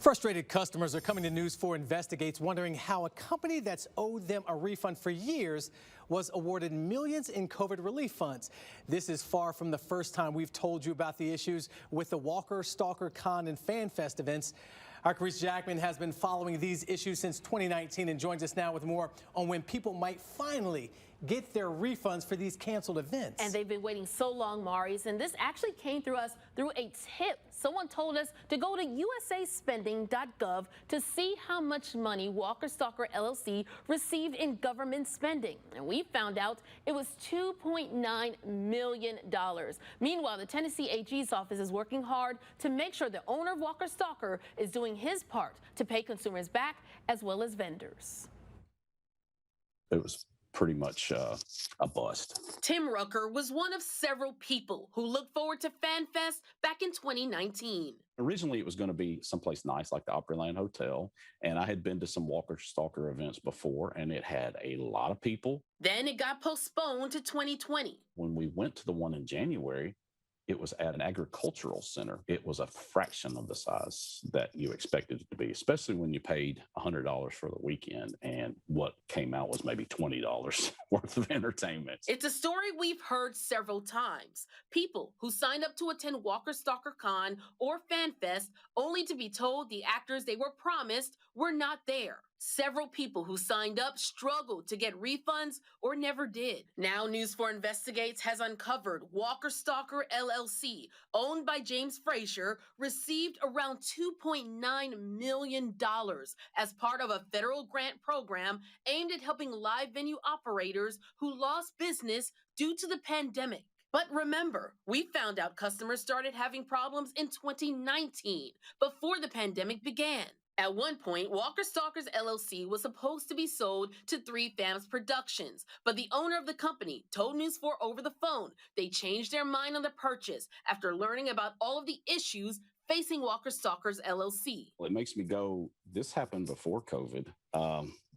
Frustrated customers are coming to News 4 Investigates wondering how a company that's owed them a refund for years was awarded millions in COVID relief funds. This is far from the first time we've told you about the issues with the Walker, Stalker, Con, and Fan Fest events. Our Chris Jackman has been following these issues since 2019 and joins us now with more on when people might finally get their refunds for these canceled events. And they've been waiting so long, Maurice, and this actually came through us through a tip. Someone told us to go to usaspending.gov to see how much money Walker Stalker LLC received in government spending. And we found out it was $2.9 million. Meanwhile, the Tennessee AG's office is working hard to make sure the owner of Walker Stalker is doing his part to pay consumers back as well as vendors. It was pretty much a bust. Tim Rucker was one of several people who looked forward to Fan Fest back in 2019. Originally, it was going to be someplace nice like the Opryland Hotel, and I had been to some Walker Stalker events before, and it had a lot of people. Then it got postponed to 2020. When we went to the one in January, it was at an agricultural center. It was a fraction of the size that you expected it to be, especially when you paid $100 for the weekend and what came out was maybe $20 worth of entertainment. It's a story we've heard several times. People who signed up to attend Walker Stalker Con or Fan Fest only to be told the actors they were promised were not there. Several people who signed up struggled to get refunds or never did. Now News 4 Investigates has uncovered Walker Stalker LLC, owned by James Frazier, received around $2.9 million as part of a federal grant program aimed at helping live venue operators who lost business due to the pandemic. But remember, we found out customers started having problems in 2019, before the pandemic began. At one point, Walker Stalkers LLC was supposed to be sold to 3 Fams Productions, but the owner of the company told News 4 over the phone they changed their mind on the purchase after learning about all of the issues facing Walker Stalkers LLC. Well, it makes me go, this happened before COVID.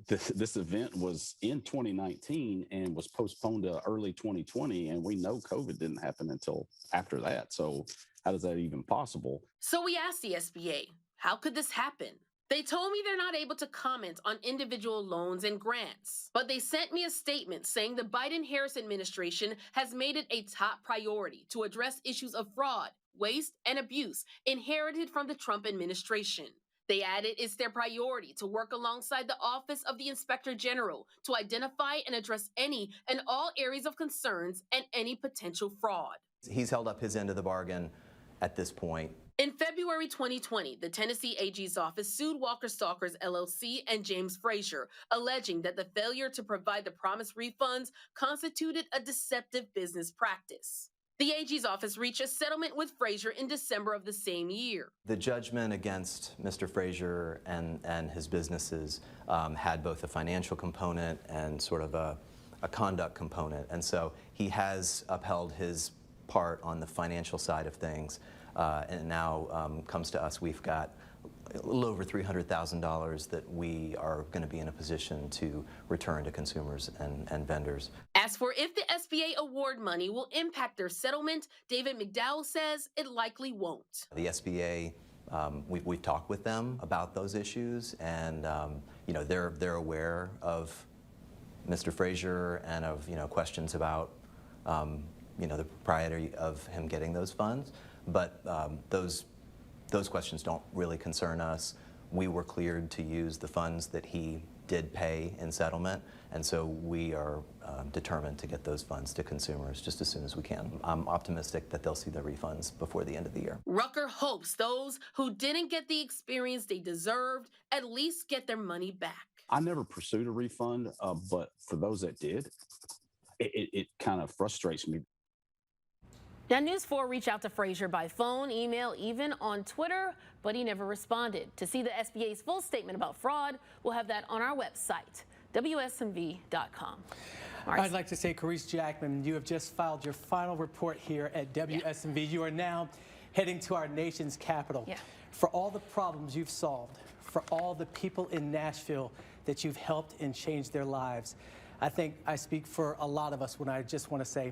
This event was in 2019 and was postponed to early 2020, and we know COVID didn't happen until after that. So how is that even possible? So we asked the SBA, how could this happen? They told me they're not able to comment on individual loans and grants, but they sent me a statement saying the Biden-Harris administration has made it a top priority to address issues of fraud, waste, and abuse inherited from the Trump administration. They added it's their priority to work alongside the Office of the Inspector General to identify and address any and all areas of concerns and any potential fraud. He's held up his end of the bargain at this point. In February 2020, the Tennessee AG's office sued Walker Stalkers LLC and James Frazier, alleging that the failure to provide the promised refunds constituted a deceptive business practice. The AG's office reached a settlement with Frazier in December of the same year. The judgment against Mr. Frazier and his businesses had both a financial component and sort of a conduct component. And so he has upheld his part on the financial side of things. And now comes to us, we've got a little over $300,000 that we are going to be in a position to return to consumers and vendors. As for if the SBA award money will impact their settlement, David McDowell says it likely won't. The SBA, we've talked with them about those issues, and you know, they're aware of Mr. Frazier and of questions about you know, the propriety of him getting those funds. But those questions don't really concern us. We were cleared to use the funds that he did pay in settlement, and so we are determined to get those funds to consumers just as soon as we can. I'm optimistic that they'll see their refunds before the end of the year. Rucker hopes those who didn't get the experience they deserved at least get their money back. I never pursued a refund, but for those that did, it kind of frustrates me. Now, News 4 reached out to Frazier by phone, email, even on Twitter, but he never responded. To see the SBA's full statement about fraud, we'll have that on our website, WSMV.com. I'd like to say, Chris Jackman, you have just filed your final report here at WSMV. Yeah. You are now heading to our nation's capital. Yeah. For all the problems you've solved, for all the people in Nashville that you've helped and changed their lives, I think I speak for a lot of us when I just want to say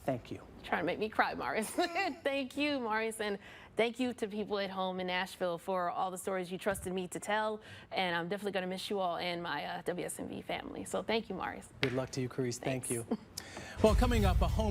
Thank you. Trying to make me cry, Morris. Thank you, Morris, and thank you to people at home in Nashville for all the stories you trusted me to tell, and I'm definitely going to miss you all and my WSMV family. So thank you, Morris. Good luck to you, Carice. Thank Thanks. you. Well, coming up, a home